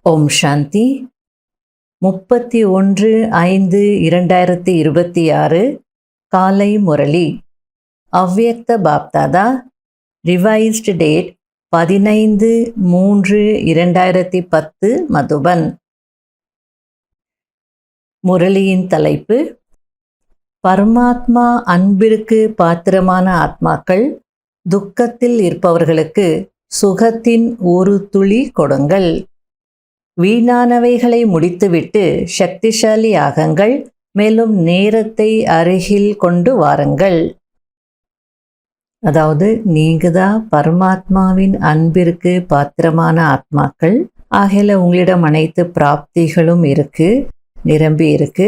ஓம் சாந்தி. 31/5/2026 காலை முரளி. அவ்யக்த Bapdada. Revised date 15/3/2010 Madhuban. முரளியின் தலைப்பு: பரமாத்மா அன்பிற்கு பாத்திரமான ஆத்மாக்கள், துக்கத்தில் இருப்பவர்களுக்கு சுகத்தின் ஒரு துளி கொடுங்கள். வீணானவைகளை முடித்துவிட்டு சக்திசாலி ஆகுங்கள், மேலும் நேரத்தை அருகில் கொண்டு வாருங்கள். அதாவது நீங்க தான் பரமாத்மாவின் அன்பிற்கு பாத்திரமான ஆத்மாக்கள். ஆகையால உங்களிடம் அனைத்து பிராப்திகளும் இருக்கு, நிரம்பி இருக்கு.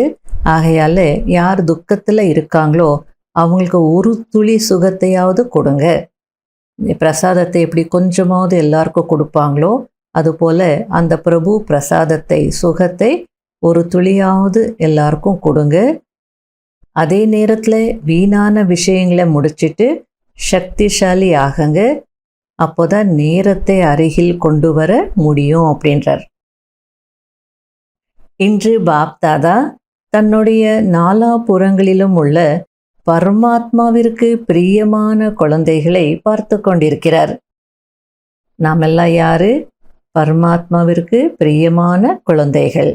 ஆகையால யார் துக்கத்தில் இருக்காங்களோ அவங்களுக்கு ஒரு துளி சுகத்தையாவது கொடுங்க. பிரசாதத்தை எப்படி கொஞ்சமாவது எல்லாருக்கும் கொடுப்பாங்களோ அதுபோல் அந்த பிரபு பிரசாதத்தை, சுகத்தை ஒரு துளியாவது எல்லாருக்கும் கொடுங்க. அதே நேரத்தில் வீணான விஷயங்களை முடிச்சிட்டு சக்திசாலி ஆகுங்க. அப்போதான் நேரத்தை அருகில் கொண்டு வர முடியும் அப்படின்றார். இன்று பாப்தாதா தன்னுடைய நாலாபுறங்களிலும் உள்ள பரமாத்மாவிற்கு பிரியமான குழந்தைகளை பார்த்து கொண்டிருக்கிறார். நாமெல்லாம் யாரு? பரமாத்மாவிற்கு பிரியமான குழந்தைகள்.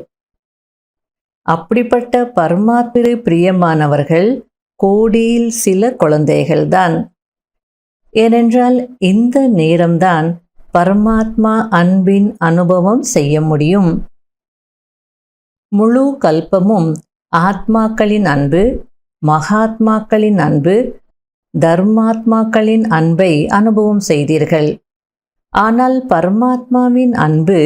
அப்படிப்பட்ட பரமாத்மாவிற்கு பிரியமானவர்கள் கோடியில் சில குழந்தைகள்தான். ஏனென்றால் இந்த நேரம்தான் பரமாத்மா அன்பின் அனுபவம் செய்ய முடியும். முழு கல்பமும் ஆத்மாக்களின் அன்பு, மகாத்மாக்களின் அன்பு, தர்மாத்மாக்களின் அன்பை அனுபவம் செய்தீர்கள். ஆனால் பரமாத்மாவின் அன்பு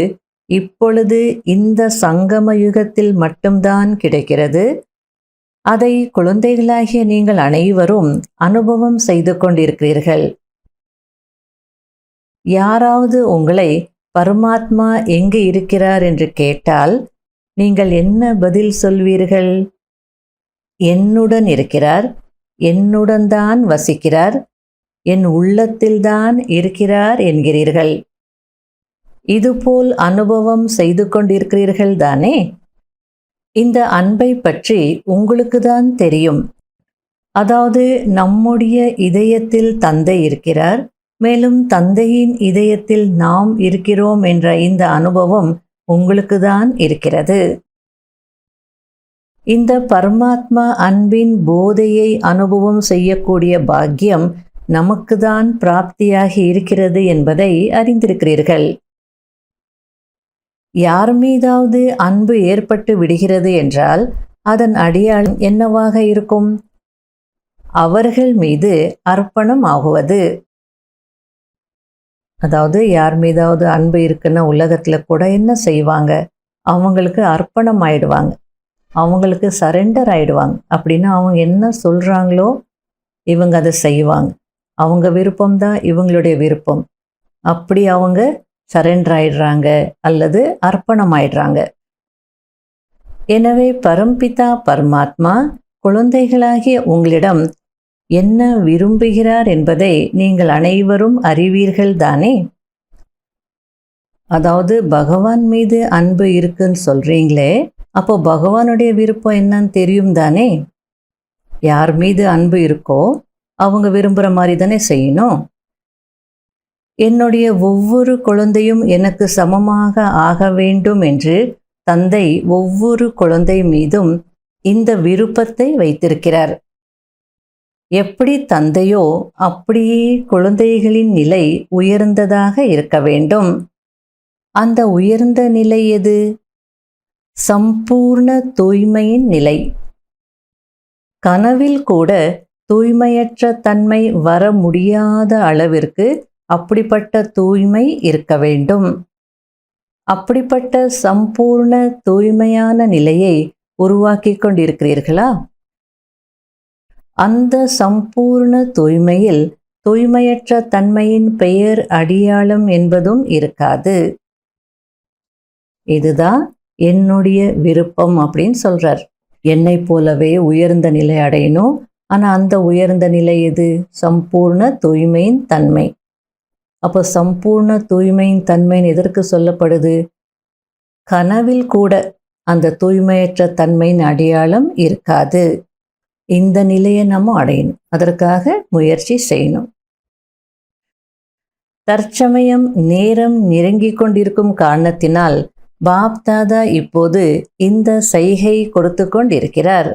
இப்பொழுது இந்த சங்கம யுகத்தில் மட்டும்தான் கிடைக்கிறது. அதை குழந்தைகளாகிய நீங்கள் அனைவரும் அனுபவம் செய்து கொண்டிருக்கிறீர்கள். யாராவது உங்களை பரமாத்மா எங்கு இருக்கிறார் என்று கேட்டால் நீங்கள் என்ன பதில் சொல்வீர்கள்? என்னுடன் இருக்கிறார், என்னுடன் தான் வசிக்கிறார், என் உள்ளத்தில்தான் இருக்கிறார் என்கிறீர்கள். இதுபோல் அனுபவம் செய்து கொண்டிருக்கிறீர்கள் தானே? இந்த அன்பை பற்றி உங்களுக்கு தான் தெரியும். அதாவது நம்முடைய இதயத்தில் தந்தை இருக்கிறார், மேலும் தந்தையின் இதயத்தில் நாம் இருக்கிறோம் என்ற இந்த அனுபவம் உங்களுக்கு தான் இருக்கிறது. இந்த பரமாத்மா அன்பின் போதையை அனுபவம் செய்யக்கூடிய பாக்கியம் நமக்கு தான் பிராப்தியாகி இருக்கிறது என்பதை அறிந்திருக்கிறீர்கள். யார் மீதாவது அன்பு ஏற்பட்டு விடுகிறது என்றால் அதன் அடையாளம் என்னவாக இருக்கும்? அவர்கள் மீது அர்ப்பணம் ஆகுவது. அதாவது யார் மீதாவது அன்பு இருக்குன்னா உலகத்தில் கூட என்ன செய்வாங்க? அவங்களுக்கு அர்ப்பணம் ஆயிடுவாங்க, அவங்களுக்கு சரெண்டர் ஆயிடுவாங்க. அப்படின்னா அவங்க என்ன சொல்கிறாங்களோ இவங்க அதை செய்வாங்க. அவங்க விருப்பம்தான் இவங்களுடைய விருப்பம். அப்படி அவங்க சரெண்டர் ஆயிடுறாங்க அல்லது அர்ப்பணம் ஆயிடுறாங்க. எனவே பரம்பிதா பரமாத்மா குழந்தைகளாகிய உங்களிடம் என்ன விரும்புகிறார் என்பதை நீங்கள் அனைவரும் அறிவீர்கள் தானே? அதாவது பகவான் மீது அன்பு இருக்குன்னு சொல்கிறீங்களே, அப்போ பகவானுடைய விருப்பம் என்னன்னு தெரியும் தானே? யார் மீது அன்பு இருக்கோ அவங்க விரும்புகிற மாதிரி தானே செய்யணும். என்னுடைய ஒவ்வொரு குழந்தையும் எனக்கு சமமாக ஆக வேண்டும் என்று தந்தை ஒவ்வொரு குழந்தை மீதும் இந்த விருப்பத்தை வைத்திருக்கிறார். எப்படி தந்தையோ அப்படியே குழந்தைகளின் நிலை உயர்ந்ததாக இருக்க வேண்டும். அந்த உயர்ந்த நிலை எது? சம்பூர்ண தூய்மையின் நிலை. கனவில் கூட தூய்மையற்ற தன்மை வர முடியாத அளவிற்கு அப்படிப்பட்ட தூய்மை இருக்க வேண்டும். அப்படிப்பட்ட சம்பூர்ண தூய்மையான நிலையை உருவாக்கி கொண்டிருக்கிறீர்களா? அந்த சம்பூர்ண தூய்மையில் தூய்மையற்ற தன்மையின் பெயர், அடையாளம் என்பதும் இருக்காது. இதுதான் என்னுடைய விருப்பம் அப்படின்னு சொல்றார். என்னை போலவே உயர்ந்த நிலை அடையணும். ஆனால் அந்த உயர்ந்த நிலை எது? சம்பூர்ண தூய்மையின் தன்மை. அப்போ சம்பூர்ண தூய்மையின் தன்மைன்னு எதற்கு சொல்லப்படுது? கனவில் கூட அந்த தூய்மையற்ற தன்மையின் அடையாளம் இருக்காது. இந்த நிலையை நம்ம அடையணும். அதற்காக முயற்சி செய்யணும். தற்சமயம் நேரம் நெருங்கிக் கொண்டிருக்கும் காரணத்தினால் பாப்தாதா இப்போது இந்த சைகை கொடுத்து கொண்டிருக்கிறார்.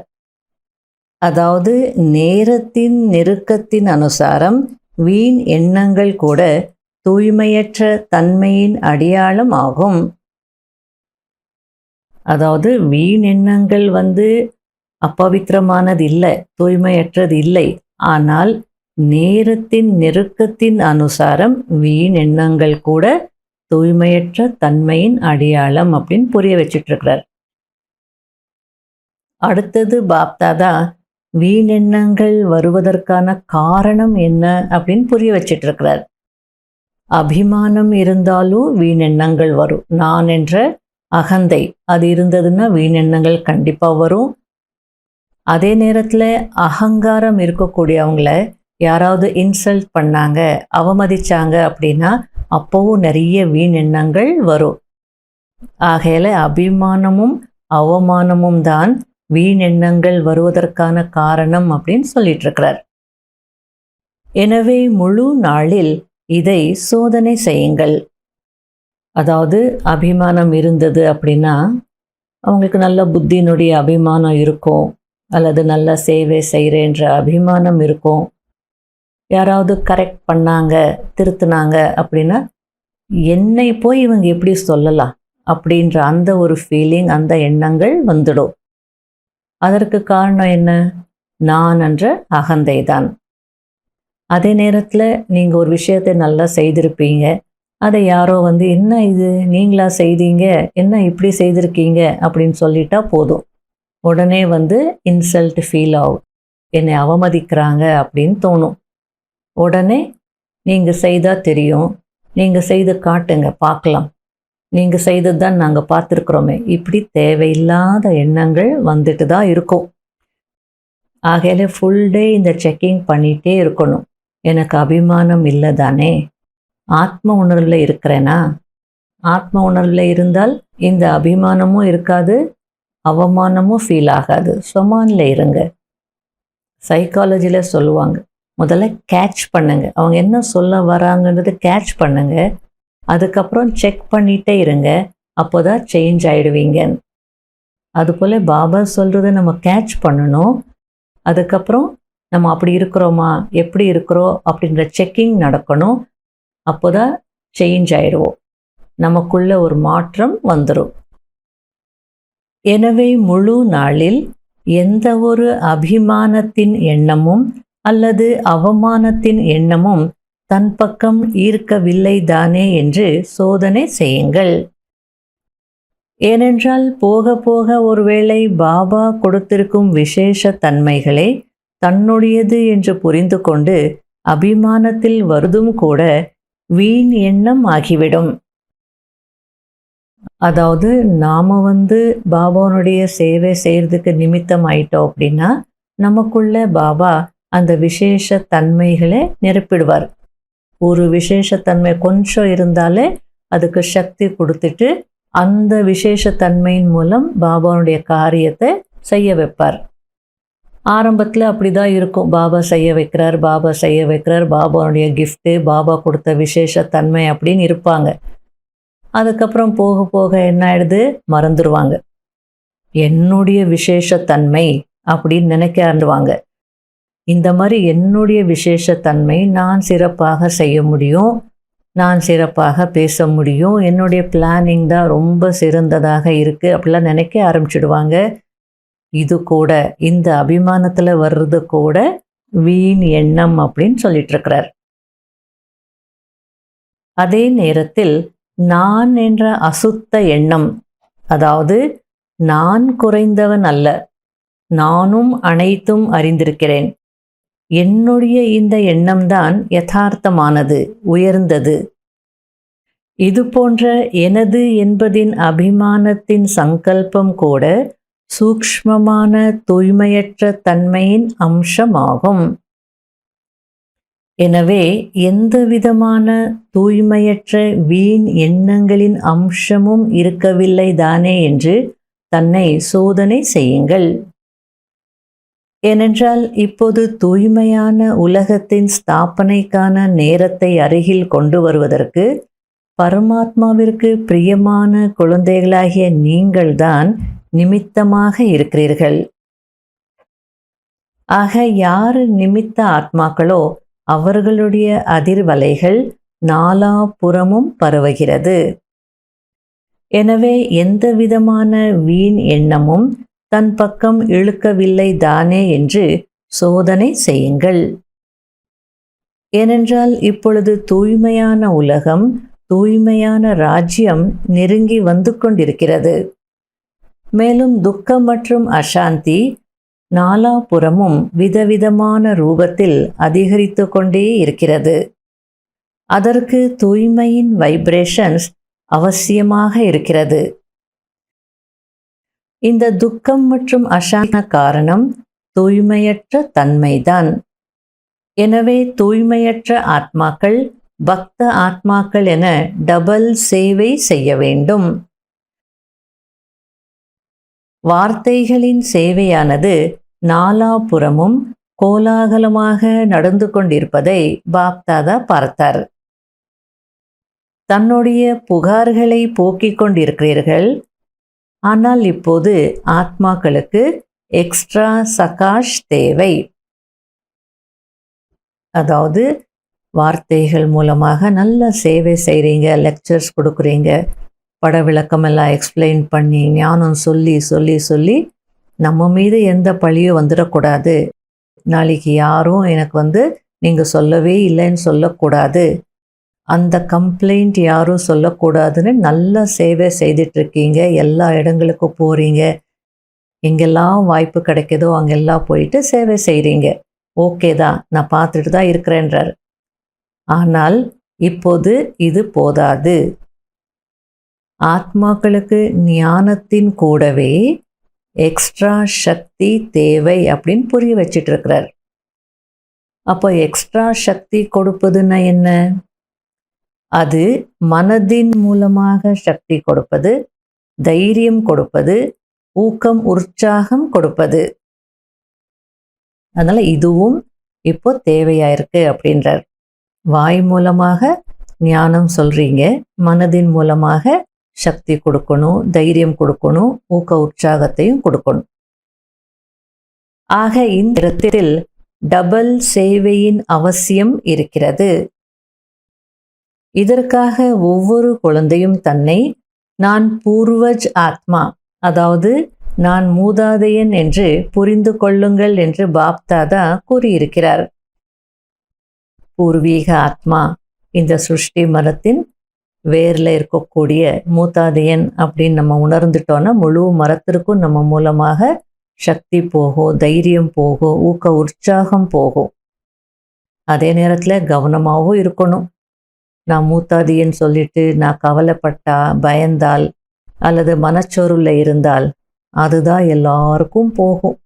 அதாவது நேரத்தின் நெருக்கத்தின் அனுசாரம் வீண் எண்ணங்கள் கூட தூய்மையற்ற தன்மையின் அடையாளம் ஆகும். அதாவது வீண் எண்ணங்கள் அப்பவித்திரமானது இல்லை, தூய்மையற்றது இல்லை. ஆனால் நேரத்தின் நெருக்கத்தின் அனுசாரம் வீண் எண்ணங்கள் கூட தூய்மையற்ற தன்மையின் அடையாளம் அப்படின்னு புரிய வச்சுட்டு இருக்கிறார். அடுத்தது பாப்தாதா வீணெண்ணங்கள் வருவதற்கான காரணம் என்ன அப்படின்னு புரிய வச்சிட்டு இருக்கிறார். அபிமானம் இருந்தாலும் வீணெண்ணங்கள் வரும். நான் என்ற அகந்தை அது இருந்ததுன்னா வீணெண்ணங்கள் கண்டிப்பாக வரும். அதே நேரத்தில் அகங்காரம் இருக்கக்கூடியவங்கள யாராவது இன்சல்ட் பண்ணாங்க, அவமதிச்சாங்க அப்படின்னா அப்போவும் நிறைய வீணெண்ணங்கள் வரும். ஆகையில அபிமானமும் அவமானமும் தான் வீணெண்ணங்கள் வருவதற்கான காரணம் அப்படின்னு சொல்லிட்டு இருக்கிறார். எனவே முழு நாளில் இதை சோதனை செய்யுங்கள். அதாவது அபிமானம் இருந்தது அப்படின்னா அவங்களுக்கு நல்ல புத்தியினுடைய அபிமானம் இருக்கும், அல்லது நல்ல சேவை செய்கிறேன்ற அபிமானம் இருக்கும். யாராவது கரெக்ட் பண்ணாங்க, திருத்தினாங்க அப்படின்னா என்னை போய் இவங்க எப்படி சொல்லலாம் அப்படின்ற அந்த ஒரு ஃபீலிங், அந்த எண்ணங்கள் வந்துடும். அதற்கு காரணம் என்ன? நான் என்ற அகந்தை தான். அதே நேரத்தில் நீங்கள் ஒரு விஷயத்தை நல்லா செய்திருப்பீங்க, அதை யாரோ என்ன இது நீங்களா செய்தீங்க, என்ன இப்படி செய்திருக்கீங்க அப்படின்னு சொல்லிட்டா போதும், உடனே இன்சல்ட் ஃபீல் ஆகும், என்னை அவமதிக்கிறாங்க அப்படின்னு தோணும். உடனே நீங்கள் செய்தால் தெரியும், நீங்கள் செய்து காட்டுங்க பார்க்கலாம், நீங்கள் செய்தது தான் நாங்கள் பார்த்துருக்குறோமே, இப்படி தேவையில்லாத எண்ணங்கள் வந்துட்டு தான் இருக்கும். ஆகையில ஃபுல் டே இந்த செக்கிங் பண்ணிகிட்டே இருக்கணும். எனக்கு அபிமானம் இல்லை தானே, ஆத்ம உணர்வில் இருக்கிறேனா? ஆத்ம உணர்வில் இருந்தால் இந்த அபிமானமும் இருக்காது, அவமானமும் ஃபீல் ஆகாது. சொமானில் இருங்க. சைக்காலஜியில் சொல்லுவாங்க, முதல்ல கேட்ச் பண்ணுங்க, அவங்க என்ன சொல்ல வராங்கன்றது கேட்ச் பண்ணுங்க, அதுக்கப்புறம் செக் பண்ணிகிட்டே இருங்க, அப்போ தான் சேஞ்ச் ஆகிடுவீங்க. அதுபோல் பாபா சொல்கிறத நம்ம கேட்ச் பண்ணணும். அதுக்கப்புறம் நம்ம அப்படி இருக்கிறோமா, எப்படி இருக்கிறோம் அப்படின்ற செக்கிங் நடக்கணும். அப்போ தான் சேஞ்ச் ஆகிடுவோம், நமக்குள்ள ஒரு மாற்றம் வந்துடும். எனவே முழு நாளில் எந்த ஒரு அபிமானத்தின் எண்ணமும் அல்லது அவமானத்தின் எண்ணமும் தன் பக்கம் ஈர்க்கவில்லை தானே என்று சோதனை செய்யுங்கள். ஏனென்றால் போக போக ஒருவேளை பாபா கொடுத்திருக்கும் விசேஷ தன்மைகளை தன்னுடையது என்று புரிந்து கொண்டு அபிமானத்தில் வருதும் கூட வீண் எண்ணம் ஆகிவிடும். அதாவது நாம் பாபாவுடைய சேவை செய்கிறதுக்கு நிமித்தம் ஆயிட்டோம் அப்படின்னா நமக்குள்ள பாபா அந்த விசேஷ தன்மைகளை நிரப்பிடுவார். ஒரு விசேஷத்தன்மை கொஞ்சம் இருந்தாலே அதுக்கு சக்தி கொடுத்துட்டு அந்த விசேஷத்தன்மையின் மூலம் பாபாவுடைய காரியத்தை செய்ய வைப்பார். ஆரம்பத்தில் அப்படி தான் இருக்கும், பாபா செய்ய வைக்கிறார், பாபா செய்ய வைக்கிறார், பாபாவுடைய கிஃப்ட்டு, பாபா கொடுத்த விசேஷத்தன்மை அப்படின்னு இருப்பாங்க. அதுக்கப்புறம் போக போக என்ன ஆயிடுது, மறந்துடுவாங்க. என்னுடைய விசேஷத்தன்மை அப்படின்னு நினைக்க ஆரம்பிடுவாங்க. இந்த மாதிரி என்னுடைய விசேஷத்தன்மை, நான் சிறப்பாக செய்ய முடியும், நான் சிறப்பாக பேச முடியும், என்னுடைய பிளானிங் தான் ரொம்ப சிறந்ததாக இருக்குது அப்படிலாம் நினைக்க ஆரம்பிச்சிடுவாங்க. இது கூட இந்த அபிமானத்தில் வர்றது கூட வீண் எண்ணம் அப்படின்னு சொல்லிட்டுருக்கிறார். அதே நேரத்தில் நான் என்ற அசுத்த எண்ணம், அதாவது நான் குறைந்தவன் அல்ல, நானும் அனைத்தும் அறிந்திருக்கிறேன், என்னுடைய இந்த எண்ணம்தான் யதார்த்தமானது, உயர்ந்தது. இது போன்ற எனது என்பதின் அபிமானத்தின் சங்கல்பம் கூட சூக்ஷ்மமான தூய்மையற்ற தன்மையின் அம்சமாகும். எனவே எந்த விதமான தூய்மையற்ற வீண் எண்ணங்களின் அம்சமும் இருக்கவில்லை தானே என்று தன்னை சோதனை செய்யுங்கள். ஏனென்றால் இப்போது தூய்மையான உலகத்தின் ஸ்தாபனைக்கான நேரத்தை அருகில் கொண்டு வருவதற்கு பரமாத்மாவிற்கு பிரியமான குழந்தைகளாகிய நீங்கள்தான் நிமித்தமாக இருக்கிறீர்கள். ஆக யார் நிமித்த ஆத்மாக்களோ அவர்களுடைய அதிர்வலைகள் நாலாபுறமும் பரவுகிறது. எனவே எந்த விதமான வீண் எண்ணமும் தன் பக்கம் இழுக்கவில்லை தானே என்று சோதனை செய்யுங்கள். ஏனென்றால் இப்பொழுது தூய்மையான உலகம், தூய்மையான ராஜ்யம் நெருங்கி வந்து கொண்டிருக்கிறது. மேலும் துக்கம் மற்றும் அசாந்தி நாலாபுறமும் விதவிதமான ரூபத்தில் அதிகரித்து கொண்டே இருக்கிறது. அதற்கு தூய்மையின் வைப்ரேஷன்ஸ் அவசியமாக இருக்கிறது. இந்த துக்கம் மற்றும் அசாந்த காரணம் தூய்மையற்ற தன்மைதான். எனவே தூய்மையற்ற ஆத்மாக்கள் பக்த ஆத்மாக்கள் என டபுள் சேவை செய்ய வேண்டும். வார்த்தைகளின் சேவையானது நாலாபுறமும் கோலாகலமாக நடந்து கொண்டிருப்பதை பாப்தாதா பார்த்தார். தன்னுடைய புகார்களை போக்கிக் கொண்டிருக்கிறீர்கள். ஆனால் இப்போது ஆத்மாக்களுக்கு எக்ஸ்ட்ரா சகாஷ் தேவை. அதாவது வார்த்தைகள் மூலமாக நல்ல சேவை செய்கிறீங்க, லெக்சர்ஸ் கொடுக்குறீங்க, பட விளக்கமெல்லாம் எக்ஸ்பிளைன் பண்ணி ஞானம் சொல்லி சொல்லி சொல்லி நம்ம மீது எந்த பழியும் வந்துடக்கூடாது. நாளைக்கு யாரும் எனக்கு நீங்கள் சொல்லவே இல்லைன்னு சொல்லக்கூடாது, அந்த கம்ப்ளைண்ட் யாரும் சொல்லக்கூடாதுன்னு நல்ல சேவை செய்துட்ருக்கீங்க. எல்லா இடங்களுக்கும் போகிறீங்க, எங்கெல்லாம் வாய்ப்பு கிடைக்குதோ அங்கெல்லாம் போயிட்டு சேவை செய்கிறீங்க. ஓகே தான், நான் பார்த்துட்டு தான் இருக்கிறேன்றார். ஆனால் இப்போது இது போதாது. ஆத்மாக்களுக்கு ஞானத்தின் கூடவே எக்ஸ்ட்ரா சக்தி தேவை அப்படின்னு புரிய வச்சிட்டு இருக்கிறார். அப்போ எக்ஸ்ட்ரா சக்தி கொடுப்பதுன்னா என்ன? அது மனதின் மூலமாக சக்தி கொடுப்பது, தைரியம் கொடுப்பது, ஊக்கம் உற்சாகம் கொடுப்பது. அதனால இதுவும் இப்போ தேவையாயிருக்கு அப்படின்றார். வாய் மூலமாக ஞானம் சொல்றீங்க, மனதின் மூலமாக சக்தி கொடுக்கணும், தைரியம் கொடுக்கணும், ஊக்க உற்சாகத்தையும் கொடுக்கணும். ஆக இந்த இடத்தில் டபுள் சேவையின் அவசியம் இருக்கிறது. இதற்காக ஒவ்வொரு குழந்தையும் தன்னை நான் பூர்வஜ் ஆத்மா, அதாவது நான் மூதாதையன் என்று புரிந்து கொள்ளுங்கள் என்று பாப்தாதா கூறியிருக்கிறார். பூர்வீக ஆத்மா இந்த சிருஷ்டி மரத்தின் வேரில் இருக்கக்கூடிய மூதாதையன் அப்படின்னு நம்ம உணர்ந்துட்டோன்னா முழு மரத்திற்கும் நம்ம மூலமாக சக்தி போகும், தைரியம் போகும், ஊக்க உற்சாகம் போகும். அதே நேரத்தில் கவனமாகவும் இருக்கணும். நான் மூத்தாதியன்னு சொல்லிட்டு நான் கவலைப்பட்டா, பயந்தால் அல்லது மனச்சோர்வில் இருந்தால் அதுதான் எல்லாருக்கும் போகும்.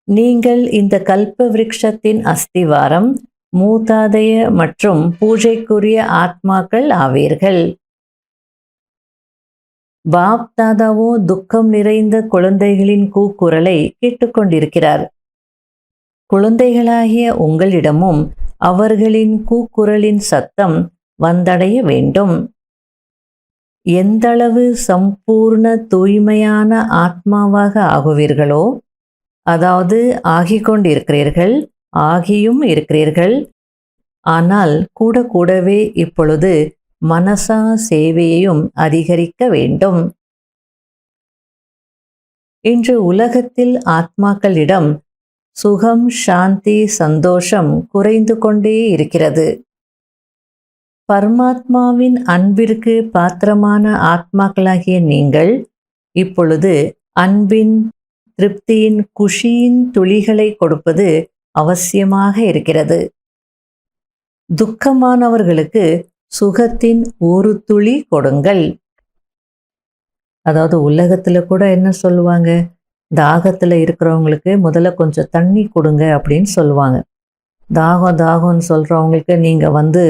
நீங்கள் இந்த கல்ப விருட்சத்தின் அஸ்திவாரம், மூதாதைய மற்றும் பூஜைக்குரிய ஆத்மாக்கள் ஆவீர்கள். பாப்தாதாவோ துக்கம் நிறைந்த குழந்தைகளின் கூக்குரலை கேட்டுக்கொண்டிருக்கிறார். குழந்தைகளாகிய உங்களிடமும் அவர்களின் கூக்குரலின் சத்தம் வந்தடைய வேண்டும். எந்தளவு சம்பூர்ண தூய்மையான ஆத்மாவாக ஆகுவீர்களோ, அதாவது ஆகிக்கொண்டிருக்கிறீர்கள், ஆகியும் இருக்கிறீர்கள். ஆனால் கூடவே இப்பொழுது மனசா சேவையையும் அதிகரிக்க வேண்டும். இன்று உலகத்தில் ஆத்மாக்களிடம் சுகம், சாந்தி, சந்தோஷம் குறைந்து கொண்டே இருக்கிறது. பரமாத்மாவின் அன்பிற்கு பாத்திரமான ஆத்மாக்களாகிய நீங்கள் இப்பொழுது அன்பின், திருப்தியின், குஷியின் துளிகளை கொடுப்பது அவசியமாக இருக்கிறது. துக்கமானவர்களுக்கு சுகத்தின் ஒரு துளி கொடுங்கள். அதாவது உலகத்தில் கூட என்ன சொல்லுவாங்க, தாகத்தில் இருக்கிறவங்களுக்கு முதல்ல கொஞ்சம் தண்ணி கொடுங்க அப்படின்னு சொல்லுவாங்க. தாகம் தாகம்னு சொல்கிறவங்களுக்கு நீங்கள் வந்து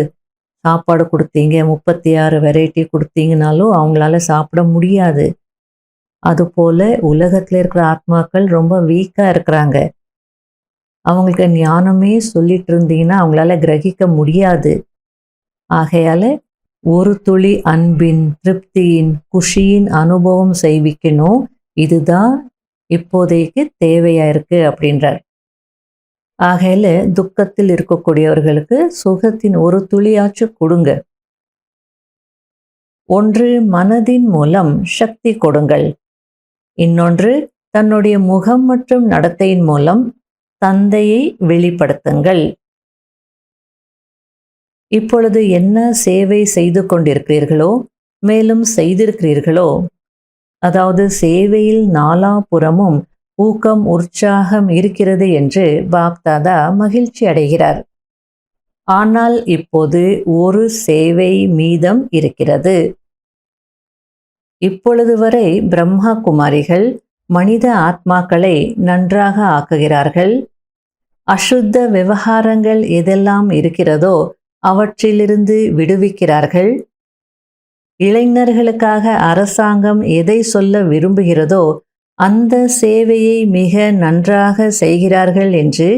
சாப்பாடு கொடுத்தீங்க, 36 வெரைட்டி கொடுத்தீங்கனாலும் அவங்களால சாப்பிட முடியாது. அதுபோல் உலகத்தில் இருக்கிற ஆத்மாக்கள் ரொம்ப வீக்காக இருக்கிறாங்க. அவங்களுக்கு ஞானமே சொல்லிட்டு இருந்தீங்கன்னா அவங்களால கிரகிக்க முடியாது. ஆகையால் ஒரு துளி அன்பின், திருப்தியின், குஷியின் அனுபவம் செய்விக்கணும். இதுதான் இப்போதைக்கு தேவையாக இருக்குது அப்படின்றார். ஆகையில துக்கத்தில் இருக்கக்கூடியவர்களுக்கு சுகத்தின் ஒரு துளியாச்சும் கொடுங்க. ஒன்று மனதின் மூலம் சக்தி கொடுங்கள். இன்னொன்று தன்னுடைய முகம் மற்றும் நடத்தையின் மூலம் தந்தையை வெளிப்படுத்துங்கள். இப்பொழுது என்ன சேவை செய்து கொண்டிருக்கிறீர்களோ, மேலும் செய்திருக்கிறீர்களோ, அதாவது சேவையில் நாலாபுறமும் ஊக்கம், உற்சாகம் இருக்கிறது என்று பாப்தாதா மகிழ்ச்சி அடைகிறார். ஆனால் இப்போது ஒரு சேவை மீதம் இருக்கிறது. இப்பொழுது வரை பிரம்மா குமாரிகள் மனித ஆத்மாக்களை நன்றாக ஆக்குகிறார்கள். அசுத்த விவகாரங்கள் எதெல்லாம் இருக்கிறதோ அவற்றிலிருந்து விடுவிக்கிறார்கள். இளைஞர்களுக்காக அரசாங்கம் எதை சொல்ல விரும்புகிறதோ அந்த சேவையை மிக நன்றாக செய்கிறார்கள் என்று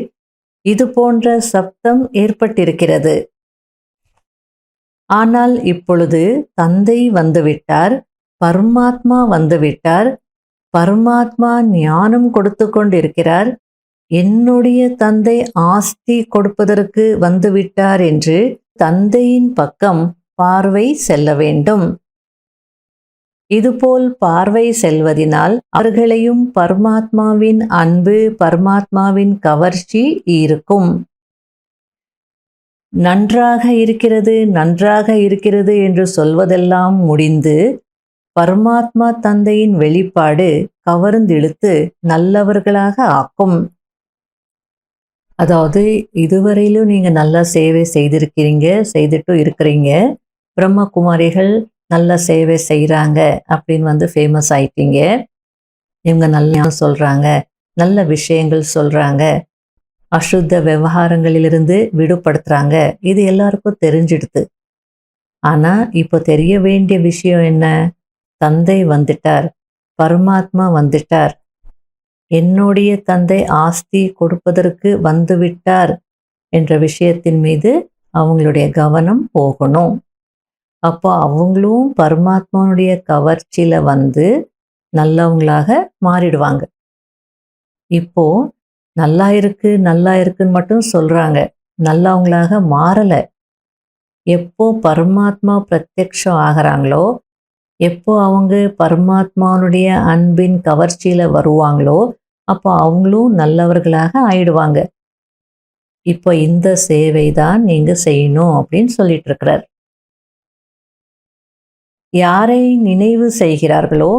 இது போன்ற சப்தம் ஏற்பட்டிருக்கிறது. ஆனால் இப்பொழுது தந்தை வந்துவிட்டார், பரமாத்மா வந்துவிட்டார், பரமாத்மா ஞானம் கொடுத்து கொண்டிருக்கிறார், என்னுடைய தந்தை ஆஸ்தி கொடுப்பதற்கு வந்துவிட்டார் என்று தந்தையின் பக்கம் பார்வை செல்ல வேண்டும். இதுபோல் பார்வை செல்வதினால் அவர்களையும் பரமாத்மாவின் அன்பு, பரமாத்மாவின் கவர்ச்சி இருக்கும். நன்றாக இருக்கிறது, நன்றாக இருக்கிறது என்று சொல்வதெல்லாம் முடிந்து பரமாத்மா தந்தையின் வெளிப்பாடு கவர்ந்திழுத்து நல்லவர்களாக ஆக்கும். அதாவது இதுவரையிலும் நீங்கள் நல்லா சேவை செய்திருக்கிறீங்க, செய்துட்டு இருக்கிறீங்க. பிரம்ம குமாரிகள் நல்ல சேவை செய்கிறாங்க அப்படின்னு வந்து ஃபேமஸ் ஆயிட்டீங்க. இவங்க நல்லா சொல்கிறாங்க, நல்ல விஷயங்கள் சொல்கிறாங்க, அசுத்த விவகாரங்களிலிருந்து விடுபடுத்துகிறாங்க. இது எல்லாருக்கும் தெரிஞ்சிடுது. ஆனால் இப்போ தெரிய வேண்டிய விஷயம் என்ன? தந்தை வந்துட்டார், பரமாத்மா வந்துட்டார், என்னுடைய தந்தை ஆஸ்தி கொடுப்பதற்கு வந்துவிட்டார் என்ற விஷயத்தின் மீது அவங்களுடைய கவனம் போகணும். அப்போ அவங்களும் பரமாத்மாவுடைய கவர்ச்சியில் வந்து நல்லவங்களாக மாறிடுவாங்க. இப்போ நல்லா இருக்கு, நல்லா இருக்குன்னு மட்டும் சொல்கிறாங்க, நல்லவங்களாக மாறலை. எப்போ பரமாத்மா பிரத்யக்ஷம் ஆகிறாங்களோ, எப்போ அவங்க பரமாத்மாவுடைய அன்பின் கவர்ச்சியில் வருவாங்களோ அப்போ அவங்களும் நல்லவர்களாக ஆயிடுவாங்க. இப்போ இந்த சேவை தான் நீங்கள் செய்யணும் அப்படின்னு சொல்லிட்டு இருக்கிறார். யாரை நினைவு செய்கிறார்களோ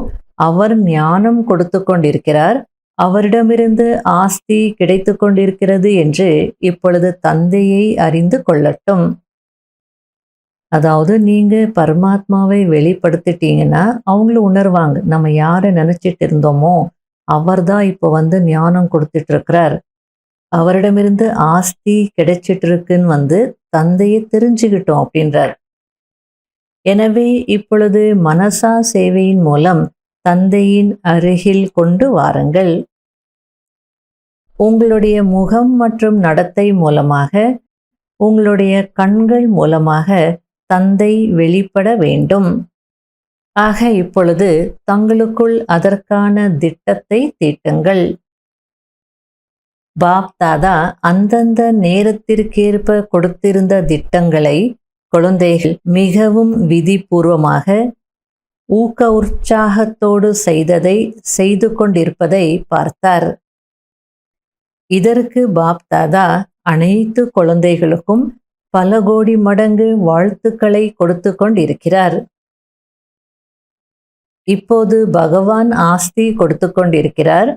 அவர் ஞானம் கொடுத்து கொண்டிருக்கிறார், அவரிடமிருந்து ஆஸ்தி கிடைத்து கொண்டிருக்கிறது என்று இப்பொழுது தந்தையை அறிந்து கொள்ளட்டும். அதாவது நீங்கள் பரமாத்மாவை வெளிப்படுத்திட்டீங்கன்னா அவங்களும் உணர்வாங்க, நம்ம யாரை நினச்சிட்டு இருந்தோமோ அவர் தான் இப்போ வந்து ஞானம் கொடுத்துட்டு இருக்கிறார், அவரிடமிருந்து ஆஸ்தி கிடைச்சிட்டு இருக்குன்னு வந்து தந்தையை தெரிஞ்சுக்கிட்டோம் அப்படின்றார். எனவே இப்பொழுது மனசா சேவையின் மூலம் தந்தையின் அருகில் கொண்டு வாருங்கள். உங்களுடைய முகம் மற்றும் நடத்தை மூலமாக, உங்களுடைய கண்கள் மூலமாக தந்தை வெளிப்பட வேண்டும். ஆக இப்பொழுது தங்களுக்குள் அதற்கான திட்டத்தை தீட்டுங்கள். பாப்தாதா அந்தந்த நேரத்திற்கேற்ப கொடுத்திருந்த திட்டங்களை குழந்தைகள் மிகவும் விதிபூர்வமாக ஊக்க உற்சாகத்தோடு செய்து கொண்டிருப்பதை பார்த்தார். இதற்கு பாப்தாதா அனைத்து குழந்தைகளுக்கும் பல கோடி மடங்கு வாழ்த்துக்களை கொடுத்து கொண்டிருக்கிறார். இப்போது பகவான் ஆஸ்தி கொடுத்து கொண்டிருக்கிறார்.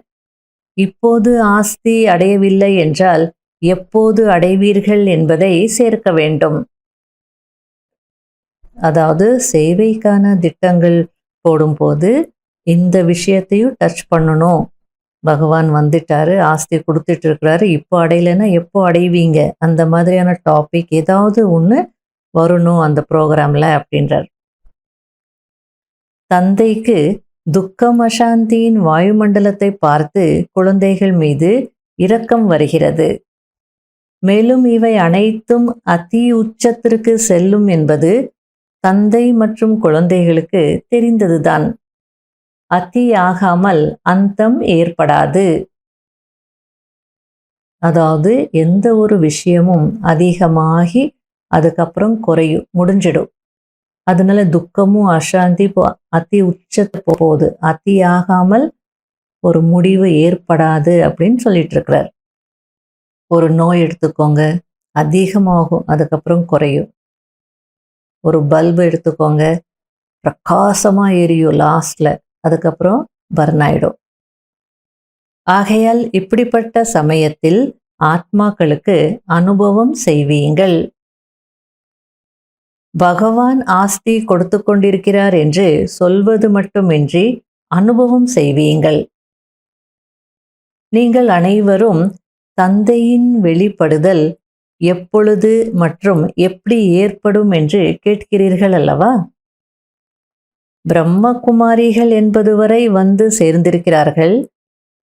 இப்போது ஆஸ்தி அடையவில்லை என்றால் எப்போது அடைவீர்கள் என்பதை சேர்க்க வேண்டும். அதாவது சேவைக்கான திட்டங்கள் போடும்போது இந்த விஷயத்தையும் டச் பண்ணணும். பகவான் வந்துட்டாரு, ஆஸ்தி கொடுத்துட்டு இருக்கிறாரு, இப்போ அடையலைன்னா எப்போ அடைவீங்க, அந்த மாதிரியான டாபிக் ஏதாவது ஒன்று வரணும் அந்த ப்ரோக்ராமில் அப்படின்றார். தந்தைக்கு துக்கம் அசாந்தியின் வாயுமண்டலத்தை பார்த்து குழந்தைகள் மீது இரக்கம் வருகிறது. மேலும் இவை அனைத்தும் அதி உச்சத்திற்கு செல்லும் என்பது தந்தை மற்றும் குழந்தைகளுக்கு தெரிந்ததுதான். அதி ஆகாமல் அந்தம் ஏற்படாது. அதாவது எந்த ஒரு விஷயமும் அதிகமாகி அதுக்கப்புறம் குறையும், முடிஞ்சிடும். அதனால துக்கமும் அசாந்தி அதி உச்சத்து போகுது, அதி ஆகாமல் ஒரு முடிவு ஏற்படாது அப்படின்னு சொல்லிட்டு இருக்கிறார். ஒரு நோய் எடுத்துக்கோங்க, அதிகமாகும், அதுக்கப்புறம் குறையும். ஒரு பல்பு எடுத்துக்கோங்க, பிரகாசமாக எரியும் லாஸ்ட்ல, அதுக்கப்புறம் பர்ன் ஆயிடும். ஆகையால் இப்படிப்பட்ட சமயத்தில் ஆத்மாக்களுக்கு அனுபவம் செய்வீங்கள். பகவான் ஆஸ்தி கொடுத்து கொண்டிருக்கிறார் என்று சொல்வது மட்டுமின்றி அனுபவம் செய்வீங்கள். நீங்கள் அனைவரும் தந்தையின் வெளிப்படுதல் எப்பொழுது மற்றும் எப்படி ஏற்படும் என்று கேட்கிறீர்கள் அல்லவா? பிரம்ம குமாரிகள் என்பது வரை வந்து சேர்ந்திருக்கிறார்கள்.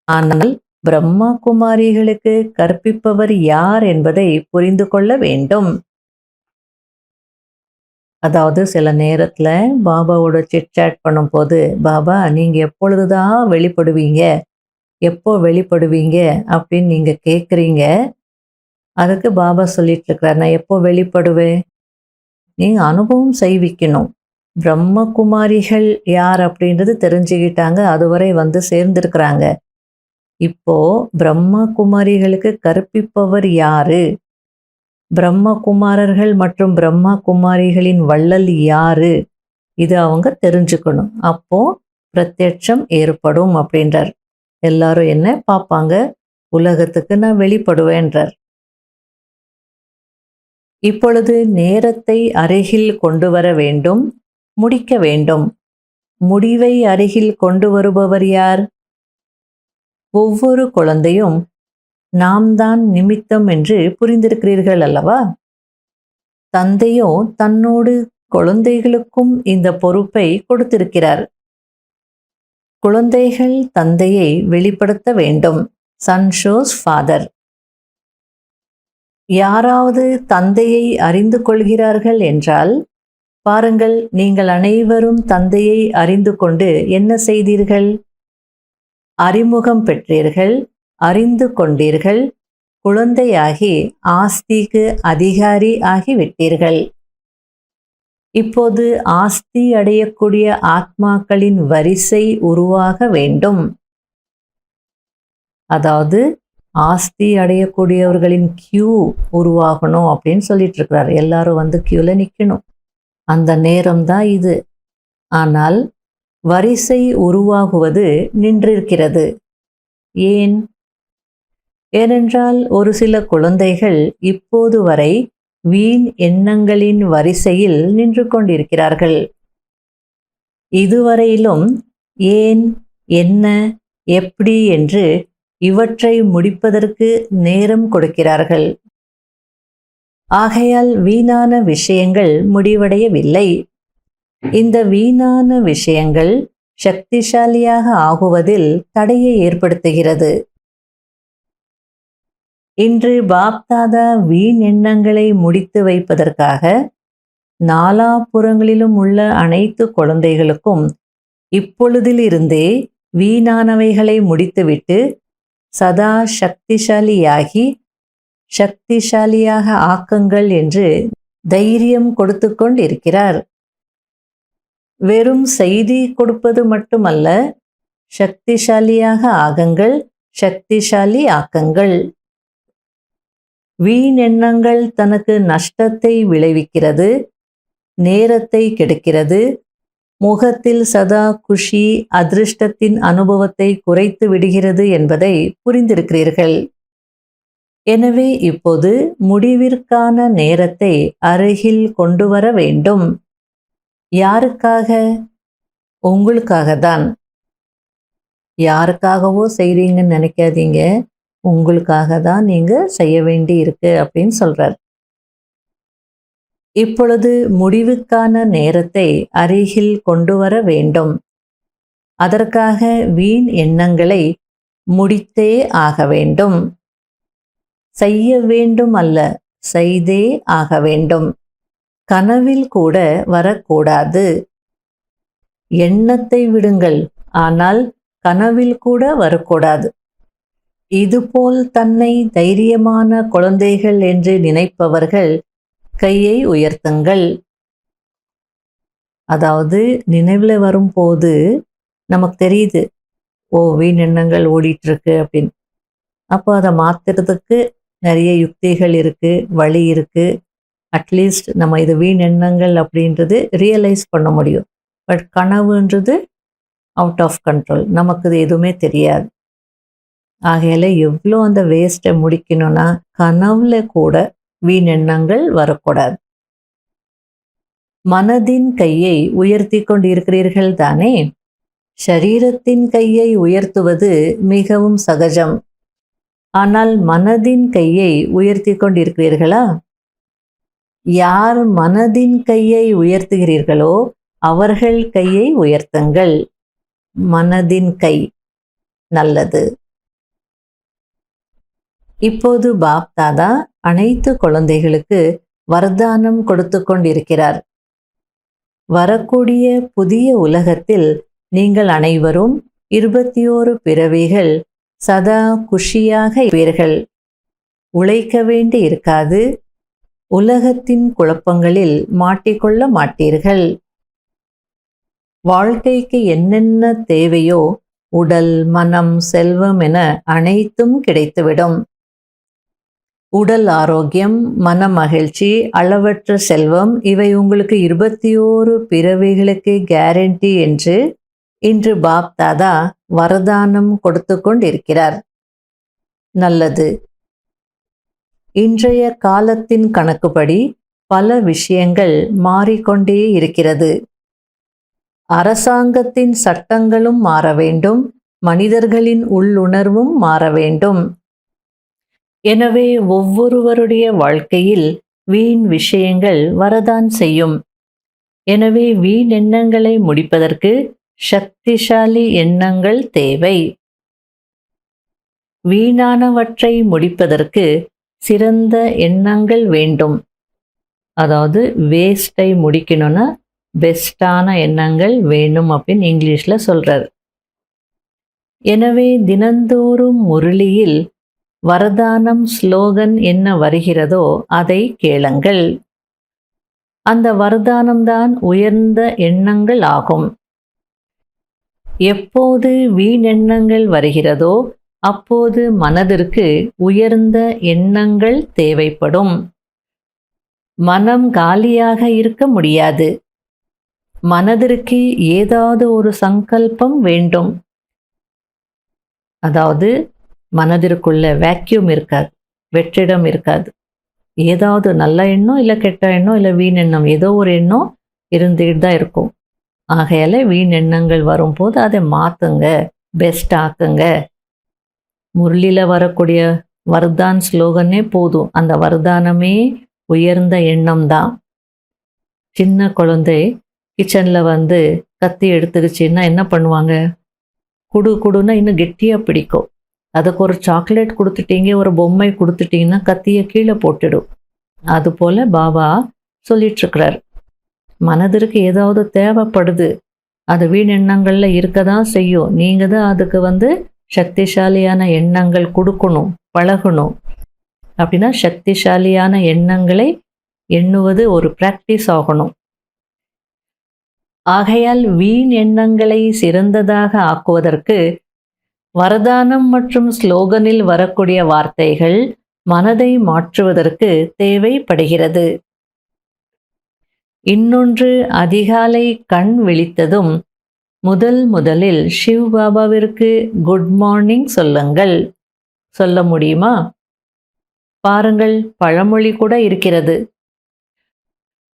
ஆனால் பிரம்மா குமாரிகளுக்கு கற்பிப்பவர் யார் என்பதை புரிந்து கொள்ள வேண்டும். அதாவது சில நேரத்தில் பாபாவோட சிட்சாட் பண்ணும்போது, பாபா நீங்கள் எப்பொழுதுதான் வெளிப்படுவீங்க, எப்போ வெளிப்படுவீங்க அப்படின்னு நீங்கள் கேட்குறீங்க. அதுக்கு பாபா சொல்லிட்டு இருக்கிறார், நான் எப்போ வெளிப்படுவேன், நீங்கள் அனுபவம் செய்விக்கணும். பிரம்ம குமாரிகள் யார் அப்படின்றது தெரிஞ்சுக்கிட்டாங்க, அதுவரை வந்து சேர்ந்திருக்கிறாங்க. இப்போ பிரம்ம குமாரிகளுக்கு கற்பிப்பவர் யாரு, பிரம்ம குமாரர்கள் மற்றும் பிரம்மா குமாரிகளின் வள்ளல் யாரு, இது அவங்க தெரிஞ்சுக்கணும். அப்போ பிரத்யட்சம் ஏற்படும் அப்படின்றார். எல்லாரும் என்ன பார்ப்பாங்க, உலகத்துக்கு நான் வெளிப்படுவேன்றார். இப்பொழுது நேரத்தை அருகில் கொண்டு வர வேண்டும், முடிக்க வேண்டும். முடிவை அருகில் கொண்டு வருபவர் யார்? ஒவ்வொரு குழந்தையும் நாம் தான் நிமித்தம் என்று புரிந்திருக்கிறீர்கள் அல்லவா? தந்தையோ தன்னோடு குழந்தைகளுக்கும் இந்த பொறுப்பை கொடுத்திருக்கிறார். குழந்தைகள் தந்தையை வெளிப்படுத்த வேண்டும். Son shows father. யாராவது தந்தையை அறிந்து கொள்கிறார்கள் என்றால் பாருங்கள், நீங்கள் அனைவரும் தந்தையை அறிந்து கொண்டு என்ன செய்தீர்கள்? அறிமுகம் பெற்றீர்கள், அறிந்து கொண்டீர்கள், குழந்தையாகி ஆஸ்திக்கு அதிகாரி ஆகிவிட்டீர்கள். இப்போது ஆஸ்தி அடையக்கூடிய ஆத்மாக்களின் வரிசை உருவாக வேண்டும். அதாவது ஆஸ்தி அடையக்கூடியவர்களின் கியூ உருவாகணும் அப்படின்னு சொல்லிட்டு இருக்கிறார். எல்லாரும் வந்து கியூல நிற்கணும், அந்த நேரம்தான் இது. ஆனால் வரிசை உருவாகுவது நின்றிருக்கிறது. ஏன்? ஏனென்றால் ஒரு சில குழந்தைகள் இப்போது வரை வீண் எண்ணங்களின் வரிசையில் நின்று கொண்டிருக்கிறார்கள். இதுவரையிலும் ஏன், என்ன, எப்படி என்று இவற்றை முடிப்பதற்கு நேரம் கொடுக்கிறார்கள். ஆகையால் வீணான விஷயங்கள் முடிவடையவில்லை. இந்த வீணான விஷயங்கள் சக்திசாலியாக ஆகுவதில் தடையை ஏற்படுத்துகிறது. இன்று பாப்தாதா வீண் எண்ணங்களை முடித்து வைப்பதற்காக நாலாபுறங்களிலும் உள்ள அனைத்து குழந்தைகளுக்கும் இப்பொழுதிலிருந்தே வீணானவைகளை முடித்துவிட்டு சதா சக்திசாலியாகி சக்திசாலியாக ஆக்குங்கள் என்று தைரியம் கொடுத்து கொண்டிருக்கிறார். வெறும் செய்தி கொடுப்பது மட்டுமல்ல, சக்திசாலியாக ஆகுங்கள், சக்திசாலி ஆக்குங்கள். வீண் எண்ணங்கள் தனக்கு நஷ்டத்தை விளைவிக்கிறது, நேரத்தை கெடுக்கிறது, முகத்தில் சதா குஷி அதிருஷ்டத்தின் அனுபவத்தை குறைத்து விடுகிறது என்பதை புரிந்திருக்கிறீர்கள். எனவே இப்போது முடிவிற்கான நேரத்தை அருகில் கொண்டு வர வேண்டும். யாருக்காக? உங்களுக்காகத்தான். யாருக்காகவோ செய்கிறீங்கன்னு நினைக்காதீங்க, உங்களுக்காக தான் நீங்கள் செய்ய வேண்டி இருக்கு அப்படின்னு சொல்கிறார். இப்பொழுது முடிவுக்கான நேரத்தை அருகில் கொண்டு வர வேண்டும். அதற்காக வீண் எண்ணங்களை முடித்தே ஆக வேண்டும். செய்ய வேண்டும் அல்ல, செய்தே ஆக வேண்டும். கனவில் கூட வரக்கூடாது. எண்ணத்தை விடுங்கள், ஆனால் கனவில் கூட வரக்கூடாது. இதுபோல் தன்னை தைரியமான குழந்தைகள் என்று நினைப்பவர்கள் கையை உயர்த்துங்கள். அதாவது நினைவில் வரும்போது நமக்கு தெரியுது, ஓ வீண் எண்ணங்கள் ஓடிட்டு இருக்கு அப்படின்னு. அப்போ அதை மாற்றுறதுக்கு நிறைய யுக்திகள் இருக்கு, வழி இருக்கு. அட்லீஸ்ட் நம்ம இது வீண் எண்ணங்கள் அப்படின்றது ரியலைஸ் பண்ண முடியும். பட் கனவுன்றது அவுட் ஆஃப் கண்ட்ரோல், நமக்கு இது எதுவுமே தெரியாது. ஆகையால எவ்வளோ அந்த வேஸ்ட்டை முடிக்கணும்னா கனவுல கூட வீண் எண்ணங்கள் வரக்கூடாது. மனதின் கையை உயர்த்தி கொண்டிருக்கிறீர்கள் தானே? ஷரீரத்தின் கையை உயர்த்துவது மிகவும் சகஜம். ஆனால் மனதின் கையை உயர்த்தி கொண்டிருக்கிறீர்களா? யார் மனதின் கையை உயர்த்துகிறீர்களோ அவர்கள் கையை உயர்த்துங்கள். மனதின் கை. நல்லது. இப்போது பாப் தாதா அனைத்து குழந்தைகளுக்கு வரதானம் கொடுத்து கொண்டிருக்கிறார். வரக்கூடிய புதிய உலகத்தில் நீங்கள் அனைவரும் 21 பிறவிகள் சதா குஷியாக இருப்பீர்கள். உழைக்க வேண்டி இருக்காது. உலகத்தின் குழப்பங்களில் மாட்டிக்கொள்ள மாட்டீர்கள். வாழ்க்கைக்கு என்னென்ன தேவையோ உடல், மனம், செல்வம் என அனைத்தும் கிடைத்துவிடும். உடல் ஆரோக்கியம், மன மகிழ்ச்சி, அளவற்ற செல்வம் இவை உங்களுக்கு 21 பிறவிகளுக்கு கேரண்டி என்று இன்று பாப் தாதா வரதானம் கொடுத்து கொண்டிருக்கிறார். நல்லது. இன்றைய காலத்தின் கணக்குப்படி பல விஷயங்கள் மாறிக்கொண்டே இருக்கிறது. அரசாங்கத்தின் சட்டங்களும் மாற வேண்டும், மனிதர்களின் உள்ளுணர்வும் மாற வேண்டும். எனவே ஒவ்வொருவருடைய வாழ்க்கையில் வீண் விஷயங்கள் வரதான் செய்யும். எனவே வீண் எண்ணங்களை முடிப்பதற்கு சக்திசாலி எண்ணங்கள் தேவை. வீணானவற்றை முடிப்பதற்கு சிறந்த எண்ணங்கள் வேண்டும். அதாவது வேஸ்ட்டை முடிக்கணும்னா பெஸ்டான எண்ணங்கள் வேணும் அப்படின்னு இங்கிலீஷில் சொல்கிறார். எனவே தினந்தோறும் முரளியில் வரதானம் ஸ்லோகன் என்ன வருகிறதோ அதை கேளுங்கள். அந்த வரதானம்தான் உயர்ந்த எண்ணங்கள் ஆகும். எப்போது வீணெண்ணங்கள் வருகிறதோ அப்போது மனதிற்கு உயர்ந்த எண்ணங்கள் தேவைப்படும். மனம் காலியாக இருக்க முடியாது. மனதிற்கு ஏதாவது ஒரு சங்கல்பம் வேண்டும். அதாவது மனதிற்குள்ள வேக்யூம் இருக்காது, வெற்றிடம் இருக்காது. ஏதாவது நல்ல எண்ணம் இல்லை கெட்ட எண்ணம் இல்லை வீண் எண்ணம், ஏதோ ஒரு எண்ணம் இருந்துகிட்டு தான் இருக்கும். ஆகையால வீண் எண்ணங்கள் வரும்போது அதை மாற்றுங்க, பெஸ்ட் ஆக்குங்க. முரளியில் வரக்கூடிய வரதான் ஸ்லோகனே போதும். அந்த வரதானமே உயர்ந்த எண்ணம் தான். சின்ன குழந்தை கிச்சனில் வந்து கத்தி எடுத்துருச்சுன்னா என்ன பண்ணுவாங்க? குடுன்னா இன்னும் கெட்டியாக பிடிக்கும். அதுக்கு ஒரு சாக்லேட் கொடுத்துட்டீங்க, ஒரு பொம்மை கொடுத்துட்டீங்கன்னா கத்தியை கீழே போட்டுடும். அதுபோல் பாபா சொல்லிட்டுருக்கிறார், மனதிற்கு ஏதாவது தேவைப்படுது, அது வீண் எண்ணங்களில் இருக்க தான் செய்யும். நீங்கள் தான் அதுக்கு வந்து சக்திசாலியான எண்ணங்கள் கொடுக்கணும், பழகணும். அப்படின்னா சக்திசாலியான எண்ணங்களை எண்ணுவது ஒரு பிராக்டிஸ் ஆகணும். ஆகையால் வீண் எண்ணங்களை சிறந்ததாக ஆக்குவதற்கு வரதானம் மற்றும் ஸ்லோகனில் வரக்கூடிய வார்த்தைகள் மனதை மாற்றுவதற்கு தேவைப்படுகிறது. இன்னொன்று, அதிகாலை கண் விழித்ததும் முதலில் சிவ் பாபாவிற்கு குட் மார்னிங் சொல்லுங்கள். சொல்ல முடியுமா? பாருங்கள், பழமொழி கூட இருக்கிறது.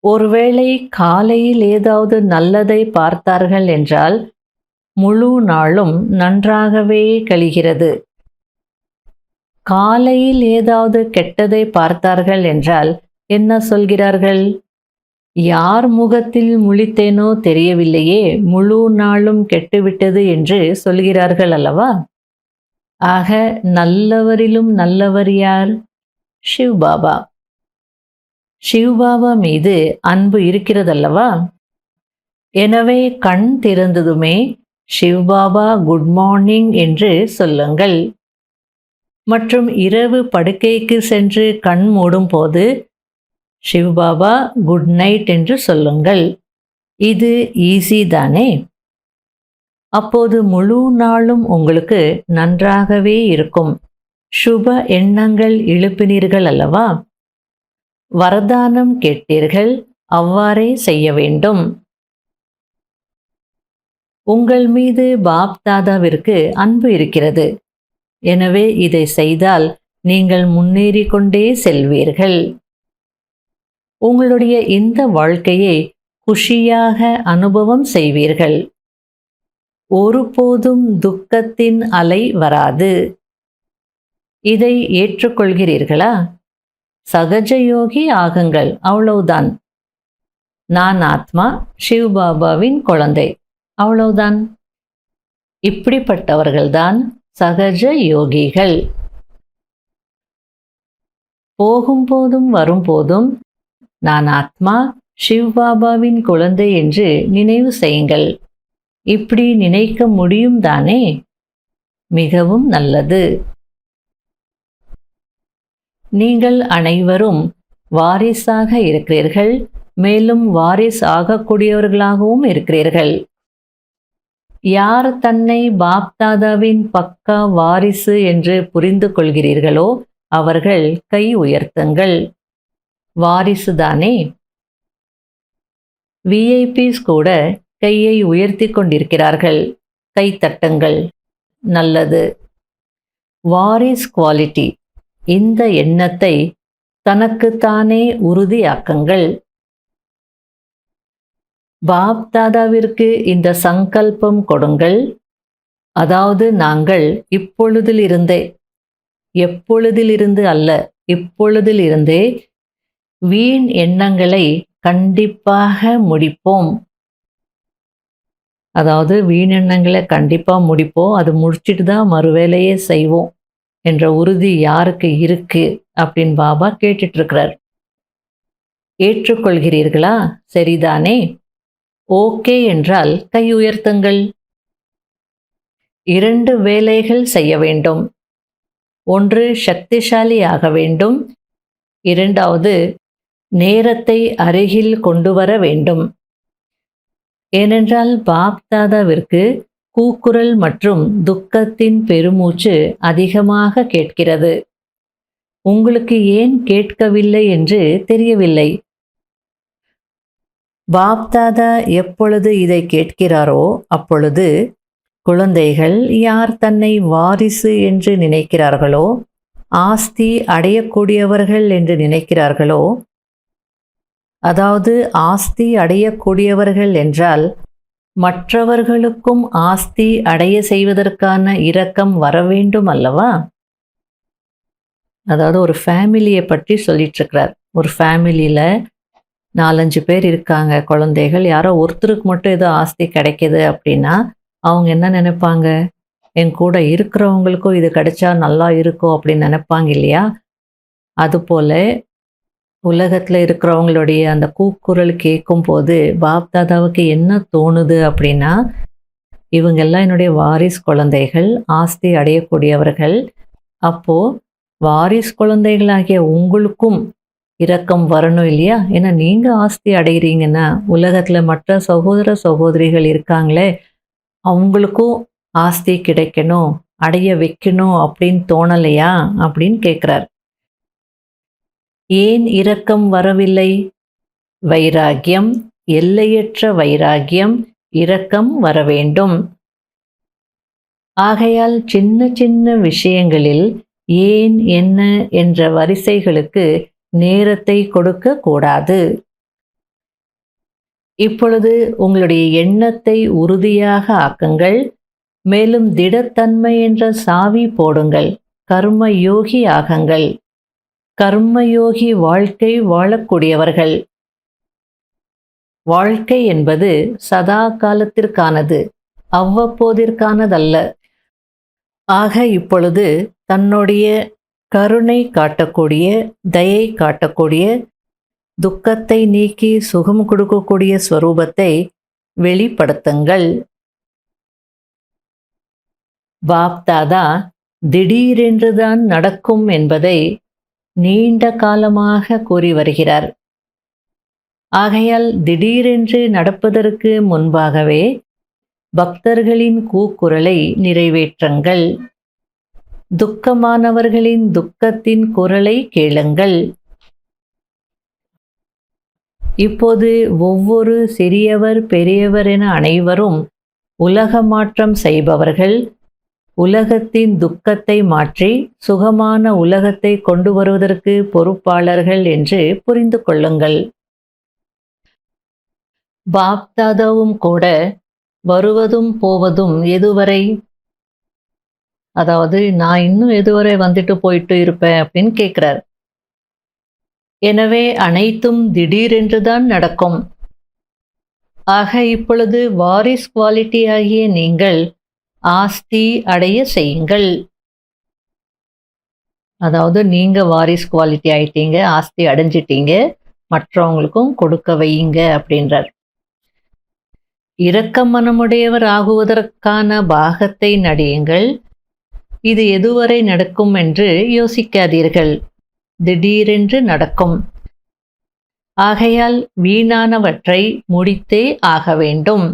ஒருவேளை காலையில் ஏதாவது நல்லதை பார்த்தார்கள் என்றால் முழு நாளும் நன்றாகவே கழிகிறது. காலையில் ஏதாவது கெட்டதை பார்த்தார்கள் என்றால் என்ன சொல்கிறார்கள்? யார் முகத்தில் முழித்தேனோ தெரியவில்லையே, முழு நாளும் கெட்டுவிட்டது என்று சொல்கிறார்கள் அல்லவா? ஆக நல்லவரிலும் நல்லவர் யார்? சிவ்பாபா. சிவ்பாபா மீது அன்பு இருக்கிறதல்லவா? எனவே கண் திறந்ததுமே சிவ்பாபா குட் மார்னிங் என்று சொல்லுங்கள். மற்றும் இரவு படுக்கைக்கு சென்று கண் மூடும் போது சிவ்பாபா குட் நைட் என்று சொல்லுங்கள். இது ஈஸி தானே? அப்போது முழு நாளும் உங்களுக்கு நன்றாகவே இருக்கும். சுப எண்ணங்கள் எழுப்பினீர்கள் அல்லவா? வரதானம் கேட்டீர்கள், அவ்வாறே செய்ய வேண்டும். உங்கள் மீது பாப் தாதாவிற்கு அன்பு இருக்கிறது. எனவே இதை செய்தால் நீங்கள் முன்னேறிக் கொண்டே செல்வீர்கள். உங்களுடைய இந்த வாழ்க்கையை குஷியாக அனுபவம் செய்வீர்கள். ஒருபோதும் துக்கத்தின் அலை வராது. இதை ஏற்றுக்கொள்கிறீர்களா? சகஜயோகி ஆகுங்கள், அவ்வளவுதான். நான் ஆத்மா, சிவ்பாபாவின் குழந்தை, அவ்வளவுதான். இப்படிப்பட்டவர்கள்தான் சகஜ யோகிகள். போகும்போதும் வரும்போதும் நான் ஆத்மா, சிவ்பாபாவின் குழந்தை என்று நினைவு செய்யுங்கள். இப்படி நினைக்க முடியும் தானே? மிகவும் நல்லது. நீங்கள் அனைவரும் வாரிசாக இருக்கிறீர்கள், மேலும் வாரிஸ் ஆகக்கூடியவர்களாகவும் இருக்கிறீர்கள். யார் தன்னை பாப்தாதாவின் பக்கா வாரிசு என்று புரிந்து கொள்கிறீர்களோ அவர்கள் கை உயர்த்துங்கள். வாரிசு தானே? விஐபிஸ் கூட கையை உயர்த்தி கொண்டிருக்கிறார்கள். கை தட்டுங்கள். நல்லது. வாரிஸ் குவாலிட்டி, இந்த எண்ணத்தை தனக்குத்தானே உறுதியாக்குங்கள். பாப் தாதாவிற்கு இந்த சங்கல்பம் கொடுங்கள். அதாவது நாங்கள் இப்பொழுதிலிருந்தே, எப்பொழுதிலிருந்து அல்ல, இப்பொழுதிலிருந்தே வீண் எண்ணங்களை கண்டிப்பாக முடிப்போம். அதாவது வீணெண்ணங்களை கண்டிப்பாக முடிப்போம், அது முடிச்சிட்டு தான் மறுவேலையே செய்வோம் என்ற உறுதி யாருக்கு இருக்கு அப்படின்னு பாபா கேட்டுட்டு இருக்கிறார். ஏற்றுக்கொள்கிறீர்களா? சரிதானே? ஓகே என்றால் கை உயர்த்துங்கள். 2 வேலைகள் செய்ய வேண்டும். ஒன்று சக்திசாலி ஆக வேண்டும், இரண்டாவது நேரத்தை அருகில் கொண்டு வர வேண்டும். ஏனென்றால் பாப் தாதாவிற்கு கூக்குரல் மற்றும் துக்கத்தின் பெருமூச்சு அதிகமாக கேட்கிறது. உங்களுக்கு ஏன் கேட்கவில்லை என்று தெரியவில்லை. பாப் தாதா எப்பொழுது இதை கேட்கிறாரோ அப்பொழுது குழந்தைகள் யார் தன்னை வாரிசு என்று நினைக்கிறார்களோ, ஆஸ்தி அடையக்கூடியவர்கள் என்று நினைக்கிறார்களோ, அதாவது ஆஸ்தி அடையக்கூடியவர்கள் என்றால் மற்றவர்களுக்கும் ஆஸ்தி அடைய செய்வதற்கான இரக்கம் வர வேண்டும் அல்லவா? அதாவது ஒரு ஃபேமிலியை பற்றி சொல்லிட்டு இருக்கிறார். ஒரு ஃபேமிலியில் 4-5 பேர் இருக்காங்க, குழந்தைகள். யாரோ ஒருத்தருக்கு மட்டும் ஏதோ ஆஸ்தி கிடைக்கிது அப்படின்னா அவங்க என்ன நினைப்பாங்க? என் கூட இருக்கிறவங்களுக்கும் இது கிடைச்சா நல்லா இருக்கும் அப்படின்னு நினைப்பாங்க இல்லையா? அதுபோல் உலகத்தில் இருக்கிறவங்களுடைய அந்த கூக்குரல் கேட்கும்போது பாப் தாதாவுக்கு என்ன தோணுது அப்படின்னா, இவங்கெல்லாம் என்னுடைய வாரிஸ் குழந்தைகள், ஆஸ்தி அடையக்கூடியவர்கள். அப்போது வாரிஸ் குழந்தைகளாகிய உங்களுக்கும் இரக்கம் வரணும் இல்லையா? ஏன்னா நீங்கள் ஆஸ்தி அடைகிறீங்கன்னா உலகத்தில் மற்ற சகோதர சகோதரிகள் இருக்காங்களே, அவங்களுக்கும் ஆஸ்தி கிடைக்கணும், அடைய வைக்கணும் அப்படின்னு தோணலையா அப்படின்னு கேட்குறார். ஏன் இரக்கம் வரவில்லை? வைராகியம், எல்லையற்ற வைராகியம், இரக்கம் வர வேண்டும். ஆகையால் சின்ன சின்ன விஷயங்களில் ஏன், என்ன என்ற வரிசைகளுக்கு நேரத்தை கொடுக்க கூடாது. இப்பொழுது உங்களுடைய எண்ணத்தை உறுதியாக ஆக்குங்கள். மேலும் திடத்தன்மை என்ற சாவி போடுங்கள். கர்மயோகி ஆகுங்கள். கர்மயோகி வாழ்க்கை வாழக்கூடியவர்கள். வாழ்க்கை என்பது சதா காலத்திற்கானது, அவ்வப்போதிற்கானதல்ல. ஆக இப்பொழுது தன்னுடைய கருணை காட்டக்கூடிய, தயை காட்டக்கூடிய, துக்கத்தை நீக்கி சுகம் கொடுக்கக்கூடிய ஸ்வரூபத்தை வெளிப்படுத்துங்கள். பாப்தாதா திடீரென்றுதான் நடக்கும் என்பதை நீண்ட காலமாக கூறி வருகிறார். ஆகையால் திடீரென்று நடப்பதற்கு முன்பாகவே பக்தர்களின் கூக்குரலை நிறைவேற்றுங்கள். துக்கமானவர்களின் துக்கத்தின் குரலை கேளுங்கள். இப்போது ஒவ்வொரு சிறியவர் பெரியவர் என அனைவரும் உலக மாற்றம் செய்பவர்கள். உலகத்தின் துக்கத்தை மாற்றி சுகமான உலகத்தை கொண்டு வருவதற்கு பொறுப்பாளர்கள் என்று புரிந்து கொள்ளுங்கள். பாப்தாதாவும் கூட வருவதும் போவதும் எதுவரை, அதாவது நான் இன்னும் எதுவரை வந்துட்டு போயிட்டு இருப்பேன் அப்படின்னு கேட்கிறார். எனவே அனைத்தும் திடீரென்றுதான் நடக்கும். ஆக இப்பொழுது வாரிஸ் குவாலிட்டி ஆகிய நீங்கள் ஆஸ்தி அடைய செய்யுங்கள். அதாவது நீங்க வாரிஸ் குவாலிட்டி ஆயிட்டீங்க, ஆஸ்தி அடைஞ்சிட்டீங்க, மற்றவங்களுக்கும் கொடுக்க வையுங்க அப்படின்றார். இரக்க மனமுடையவர் ஆகுவதற்கான பாகத்தை நடியுங்கள். இது எதுவரை நடக்கும் என்று யோசிக்காதீர்கள். திடீரென்று நடக்கும். ஆகையால் வீணானவற்றை முடித்தே ஆக வேண்டும்.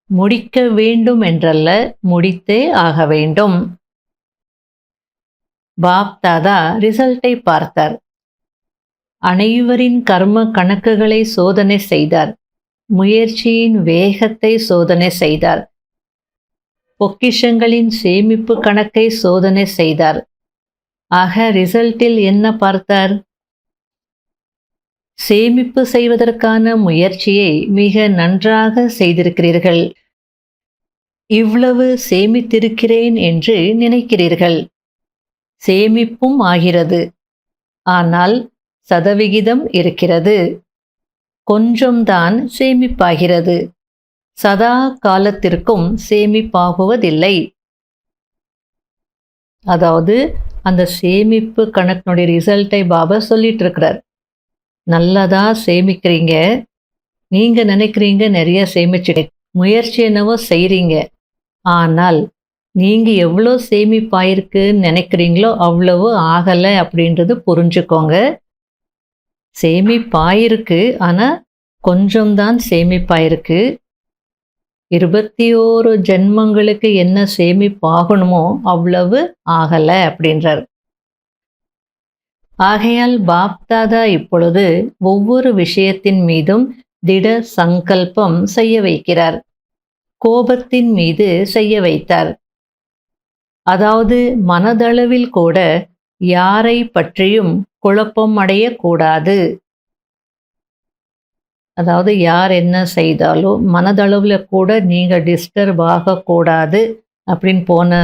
முடிக்க வேண்டும் என்றல்ல, முடித்தே ஆக வேண்டும். பாப்தாதா ரிசல்ட்டை பார்த்தார். அனைவரின் கர்ம கணக்குகளை சோதனை செய்தார். முயற்சியின் வேகத்தை சோதனை செய்தார். பொக்கிஷங்களின் சேமிப்பு கணக்கை சோதனை செய்தார். ஆக ரிசல்ட்டில் என்ன பார்த்தார்? சேமிப்பு செய்வதற்கான முயற்சியை மிக நன்றாக செய்திருக்கிறீர்கள். இவ்வளவு சேமித்திருக்கிறேன் என்று நினைக்கிறீர்கள். சேமிப்பும் ஆகிறது. ஆனால் சதவிகிதம் இருக்கிறது. கொஞ்சம்தான் சேமிப்பாகிறது. சதா காலத்திற்கும் சேமிப்பாகுவதில்லை. அதாவது அந்த சேமிப்பு கணக்கினுடைய ரிசல்ட்டை பாபா சொல்லிட்டு இருக்கிறார். நல்லதா சேமிக்கிறீங்க. நீங்க நினைக்கிறீங்க நிறைய சேமிச்சிடு, முயற்சி என்னவோ செய்றீங்க. ஆனால் நீங்க எவ்வளோ சேமிப்பாயிருக்குன்னு நினைக்கிறீங்களோ அவ்வளவு ஆகலை அப்படின்றது புரிஞ்சுக்கோங்க. சேமிப்பாயிருக்கு, ஆனால் கொஞ்சம்தான் சேமிப்பாயிருக்கு. 21 ஜென்மங்களுக்கு என்ன சேமிப்பாகணுமோ அவ்வளவு ஆகலை அப்படின்றார். ஆகையால் பாப்தாதா இப்பொழுது ஒவ்வொரு விஷயத்தின் மீதும் திட சங்கல்பம் செய்ய வைக்கிறார். கோபத்தின் மீது செய்ய வைத்தார். அதாவது மனதளவில் கூட யாரை பற்றியும் குழப்பம் அடையக்கூடாது. அதாவது யார் என்ன செய்தாலும் மனதளவில் கூட நீங்கள் டிஸ்டர்ப் ஆகக்கூடாது அப்படின்னு போன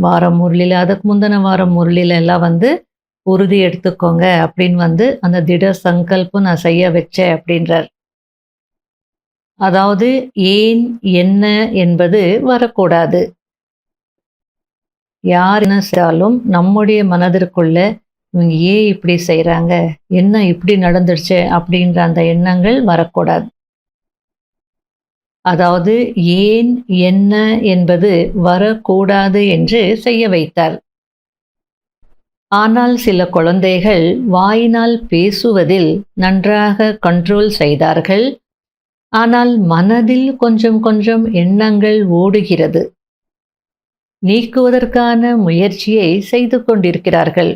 வாரம் முரளியில், அதுக்கு முந்தின வாரம் முரளியில் எல்லாம் உறுதி எடுத்துக்கோங்க அப்படின்னு அந்த திட சங்கல்பம் நான் செய்ய வச்சேன் அப்படின்றார். அதாவது ஏன் என்ன என்பது வரக்கூடாது. யார் என்ன செய்தாலும் நம்முடைய மனதிற்குள்ள இவங்க ஏன் இப்படி செய்கிறாங்க, என்ன இப்படி நடந்துடுச்சு அப்படின்ற அந்த எண்ணங்கள் வரக்கூடாது. அதாவது ஏன் என்ன என்பது வரக்கூடாது என்று செய்ய வைத்தார். ஆனால் சில குழந்தைகள் வாயினால் பேசுவதில் நன்றாக கண்ட்ரோல் செய்தார்கள். ஆனால் மனதில் கொஞ்சம் கொஞ்சம் எண்ணங்கள் ஓடுகிறது. நீக்குவதற்கான முயற்சியை செய்து கொண்டிருக்கிறார்கள்.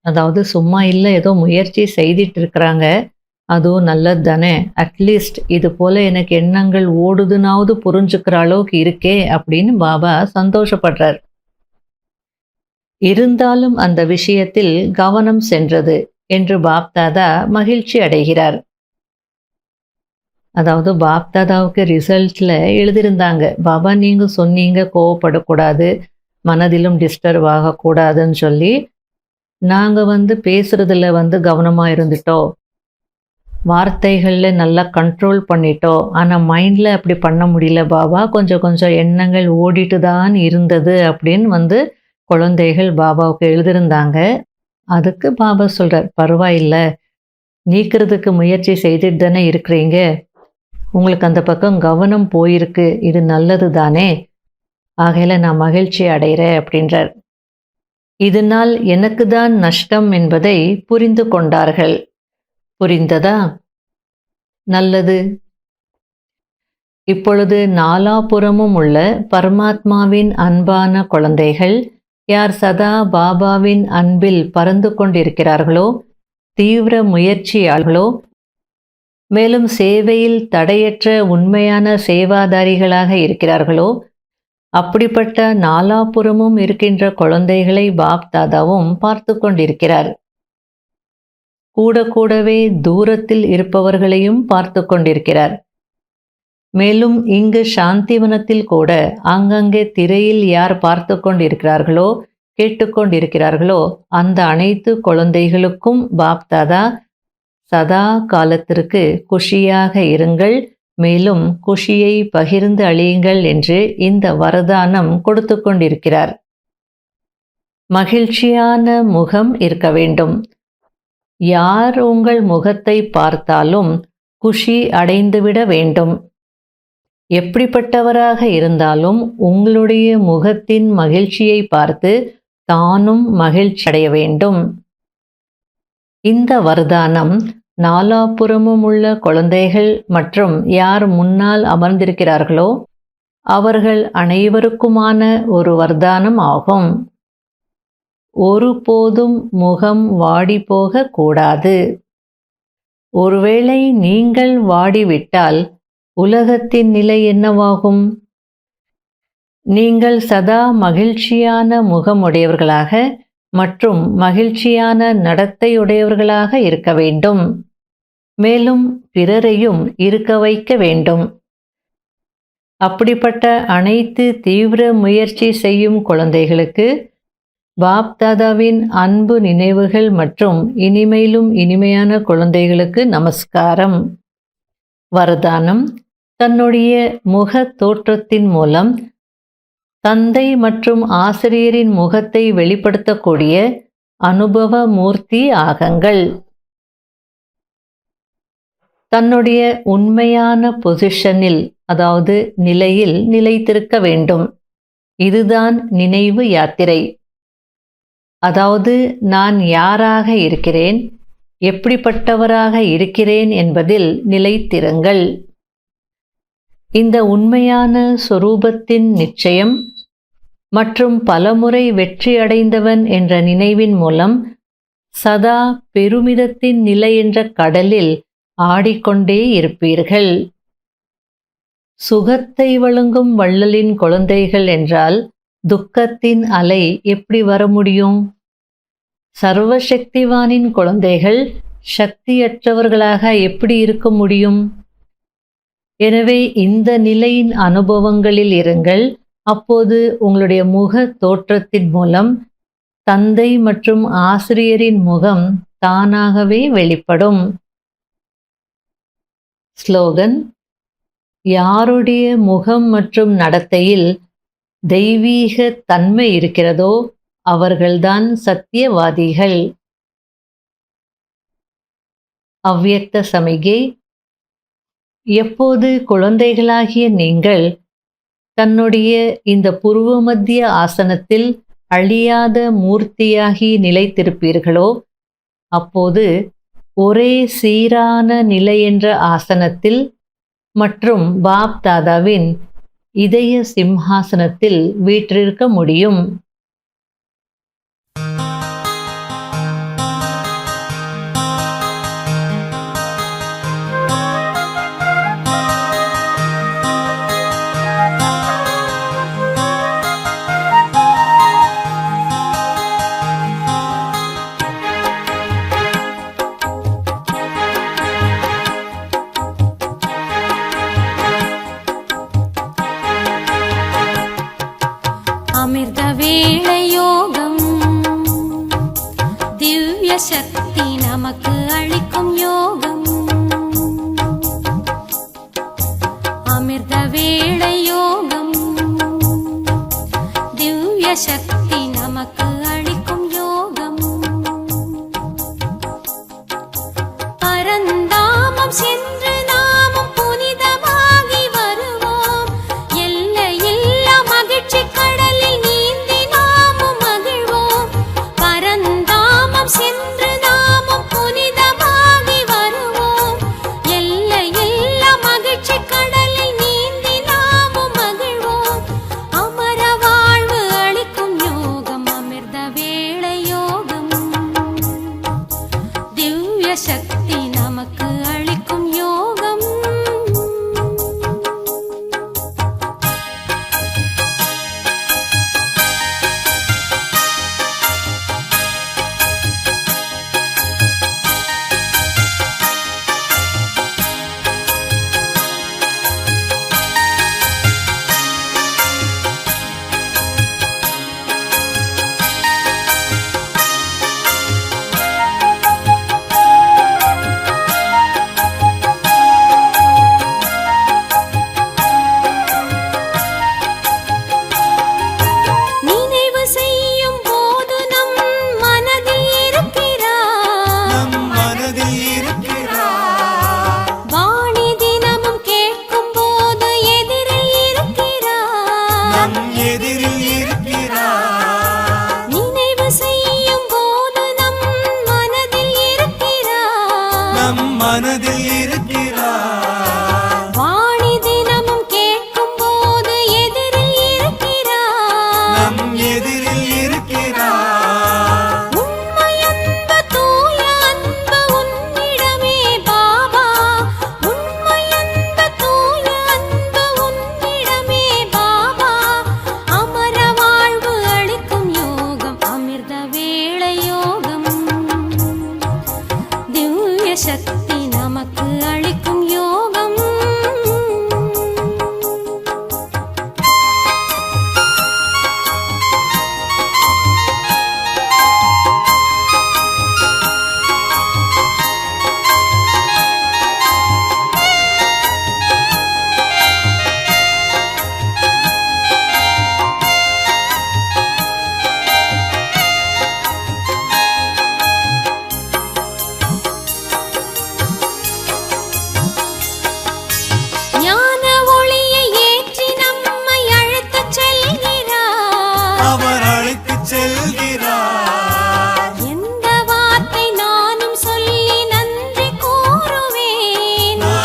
அதாவது சும்மா இல்லை, ஏதோ முயற்சி செய்துட்டு இருக்கிறாங்க, அதுவும் நல்லது தானே. அட்லீஸ்ட் இது போல எனக்கு எண்ணங்கள் ஓடுதுனாவது புரிஞ்சுக்கிற அளவுக்கு இருக்கே அப்படின்னு பாபா சந்தோஷப்படுறார். இருந்தாலும் அந்த விஷயத்தில் கவனம் சென்றது என்று பாப்தாதா மகிழ்ச்சி அடைகிறார். அதாவது பாப்தாதாவுக்கு ரிசல்ட்டில் எழுதியிருந்தாங்க, பாபா நீங்கள் சொன்னீங்க கோவப்படக்கூடாது, மனதிலும் டிஸ்டர்ப் ஆகக்கூடாதுன்னு சொல்லி. நாங்கள் பேசுகிறதுல கவனமாக இருந்துட்டோம், வார்த்தைகளில் நல்லா கண்ட்ரோல் பண்ணிட்டோம். ஆனால் மைண்டில் அப்படி பண்ண முடியல பாபா, கொஞ்சம் கொஞ்சம் எண்ணங்கள் ஓடிட்டு தான் இருந்தது அப்படின்னு குழந்தைகள் பாபாவுக்கு எழுதியிருந்தாங்க. அதுக்கு பாபா சொல்கிறார், பரவாயில்லை, நீக்கிறதுக்கு முயற்சி செய்துட்டு தானே இருக்கிறீங்க, உங்களுக்கு அந்த பக்கம் கவனம் போயிருக்கு, இது நல்லது தானே, ஆகையில நான் மகிழ்ச்சி அடைகிறேன் அப்படின்றார். இதனால் எனக்கு தான் நஷ்டம் என்பதை புரிந்து கொண்டார்கள். புரிந்ததா? நல்லது. இப்பொழுது நாலாபுறமும் உள்ள பரமாத்மாவின் அன்பான குழந்தைகள் யார் சதா பாபாவின் அன்பில் பறந்து கொண்டிருக்கிறார்களோ, தீவிர முயற்சியாளர்களோ, மேலும் சேவையில் தடையற்ற உண்மையான சேவாதாரிகளாக இருக்கிறார்களோ, அப்படிப்பட்ட நாலாபுறமும் இருக்கின்ற குழந்தைகளை பாப் தாதாவும் பார்த்து கொண்டிருக்கிறார். கூடவே தூரத்தில் இருப்பவர்களையும் பார்த்து கொண்டிருக்கிறார். மேலும் இங்கு சாந்திவனத்தில் கூட ஆங்கங்கே திரையில் யார் பார்த்து கொண்டிருக்கிறார்களோ, கேட்டுக்கொண்டிருக்கிறார்களோ, அந்த அனைத்து குழந்தைகளுக்கும் பாப் தாதா சதா காலத்திற்கு குஷியாக இருங்கள், மேலும் குஷியை பகிர்ந்து அளியுங்கள் என்று இந்த வரதானம் கொடுத்து கொண்டிருக்கிறார். மகிழ்ச்சியான முகம் இருக்க வேண்டும். யார் உங்கள் முகத்தை பார்த்தாலும் குஷி அடைந்துவிட வேண்டும். எப்படிப்பட்டவராக இருந்தாலும் உங்களுடைய முகத்தின் மகிழ்ச்சியை பார்த்து தானும் மகிழ்ச்சி அடைய வேண்டும். இந்த வரதானம் நாலாபுறமும் உள்ள குழந்தைகள் மற்றும் யார் முன்னால் அமர்ந்திருக்கிறார்களோ அவர்கள் அனைவருக்குமான ஒரு வரதானம் ஆகும். ஒருபோதும் முகம் வாடி போக கூடாது. ஒருவேளை நீங்கள் வாடிவிட்டால் உலகத்தின் நிலை என்னவாகும்? நீங்கள் சதா மகிழ்ச்சியான முகமுடையவர்களாக மற்றும் மகிழ்ச்சியான நடத்தையுடையவர்களாக இருக்க வேண்டும். மேலும் பிறரையும் இருக்க வைக்க வேண்டும். அப்படிப்பட்ட அனைத்து தீவிர முயற்சி செய்யும் குழந்தைகளுக்கு பாப் தாதாவின் அன்பு நினைவுகள் மற்றும் இனிமையிலும் இனிமையான குழந்தைகளுக்கு நமஸ்காரம். வரதானம்: தன்னுடைய முக தோற்றத்தின் மூலம் தந்தை மற்றும் ஆசிரியரின் முகத்தை வெளிப்படுத்தக்கூடிய அனுபவ மூர்த்தி ஆகங்கள். தன்னுடைய உண்மையான பொசிஷனில், அதாவது நிலையில் நிலைத்திருக்க வேண்டும். இதுதான் நினைவு யாத்திரை. அதாவது நான் யாராக இருக்கிறேன், எப்படிப்பட்டவராக இருக்கிறேன் என்பதில் நிலைத்திருங்கள். இந்த உண்மையான சொரூபத்தின் நிச்சயம் மற்றும் பலமுறை வெற்றி அடைந்தவன் என்ற நினைவின் மூலம் சதா பெருமிதத்தின் நிலை என்ற கடலில் ஆடிக்கொண்டே இருப்பீர்கள். சுகத்தை வழங்கும் வள்ளலின் குழந்தைகள் என்றால் துக்கத்தின் அலை எப்படி வர முடியும்? சர்வசக்திவானின் குழந்தைகள் சக்தியற்றவர்களாக எப்படி இருக்க முடியும்? எனவே இந்த நிலையின் அனுபவங்களில் இருங்கள். அப்போது உங்களுடைய முக தோற்றத்தின் மூலம் தந்தை மற்றும் ஆசிரியரின் முகம் தானாகவே வெளிப்படும். ஸ்லோகன்: யாருடைய முகம் மற்றும் நடத்தையில் தெய்வீக தன்மை இருக்கிறதோ அவர்கள்தான் சத்தியவாதிகள். அவ்யக்த சமிகை: எப்போது குழந்தைகளாகிய நீங்கள் தன்னுடைய இந்த புருவ மத்திய ஆசனத்தில் அழியாத மூர்த்தியாகி நிலைத்திருப்பீர்களோ அப்போது ஒரே சீரான நிலை என்ற ஆசனத்தில் மற்றும் பாப் தாதாவின் இதய சிம்ஹாசனத்தில் வீற்றிருக்க முடியும்.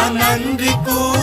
நாம் நன்றி கூற